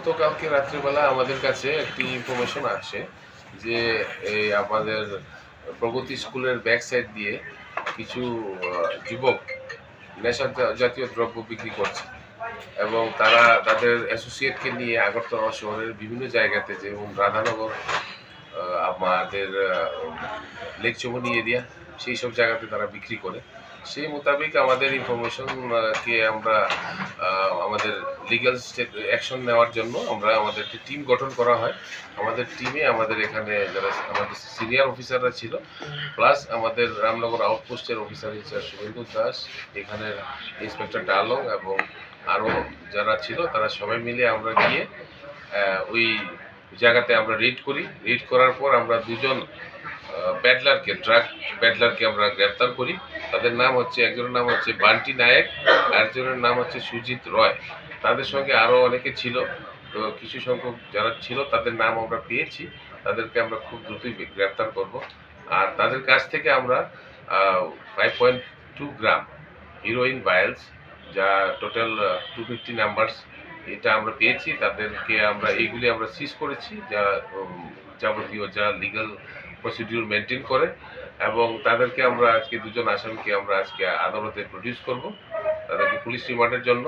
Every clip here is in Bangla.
গতকালকে রাত্রিবেলা আমাদের কাছে একটি ইনফরমেশন আসে যে এই আমাদের প্রগতি স্কুলের ব্যাক সাইড দিয়ে কিছু যুবক নেশা জাতীয় দ্রব্য বিক্রি করছে এবং তারা তাদের অ্যাসোসিয়েটকে নিয়ে আগরতলা শহরের বিভিন্ন জায়গাতে যেমন রাধানগর, আমাদের লেক চৌমনি এরিয়া, সেই সব জায়গাতে তারা বিক্রি করে। সেই মোতাবেক আমাদের ইনফরমেশনকে আমরা আমাদের লিগ্যাল অ্যাকশন নেওয়ার জন্য আমাদের একটি টিম গঠন করা হয়। আমাদের টিমে আমাদের এখানে যারা আমাদের সিনিয়র অফিসাররা ছিল, প্লাস আমাদের রামনগর আউটপোস্টের অফিসার ইনচার্জ শুভেন্দু দাস, এখানের ইন্সপেক্টর ডালং এবং আরও যারা ছিল তারা সবাই মিলে আমরা গিয়ে ওই জায়গাতে আমরা রেড করি। রেড করার পর আমরা দুজন ড্রাগ প্যাডলারকে আমরা গ্রেপ্তার করি। তাদের নাম হচ্ছে, একজনের নাম হচ্ছে বান্টি নায়েক, আরেকজনের নাম হচ্ছে সুজিত রয়। তাদের সঙ্গে আরও অনেকে ছিল, তো কিছু সংখ্যক যারা ছিল তাদের নাম আমরা পেয়েছি। তাদেরকে আমরা খুব দ্রুতই গ্রেপ্তার করব। আর তাদের কাছ থেকে আমরা 5.2 গ্রাম হিরোইন ভাইলস, যা টোটাল 250 নাম্বারস, এটা আমরা পেয়েছি। তাদেরকে এইগুলি আমরা সিজ করেছি, যাবতীয় যা লিগ্যাল প্রসিডিউর মেনটেন করে, এবং তাদেরকে আমরা আজকে দুজন আসামিকে আমরা আজকে আদালতে প্রডিউস করব তাদেরকে পুলিশ রিমান্ডের জন্য।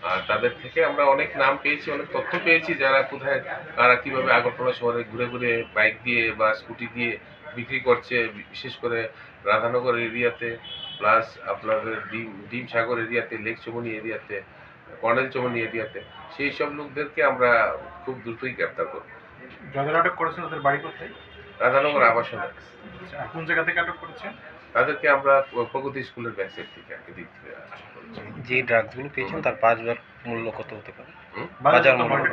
আর তাদের থেকে আমরা অনেক নাম পেয়েছি, অনেক তথ্য পেয়েছি, যারা কোথায় কারা কীভাবে আগরতলা শহরে ঘুরে ঘুরে বাইক দিয়ে বা স্কুটি দিয়ে বিক্রি করছে, বিশেষ করে রাধানগর এরিয়াতে, প্লাস আপনাদের ডিম সাগর এরিয়াতে, লেক চৌমনি এরিয়াতে, কর্নেল চৌমনি এরিয়াতে। সেই সব লোকদেরকে আমরা খুব দ্রুতই গ্রেপ্তার করব। যাদের আটক করেছেন তাদের বাড়ি কোথায়? রাধানগর আবাসন। কোন জায়গা থেকে আটক করেছেন? তাদেরকে আমরা প্রগতি স্কুলের ব্যাক সাইড থেকে এদিক থেকে আটক করেছি। যে ড্রাগসগুলো পেয়েছেন তার বাজার মূল্য কত হতে পারে? বাজার মূল্য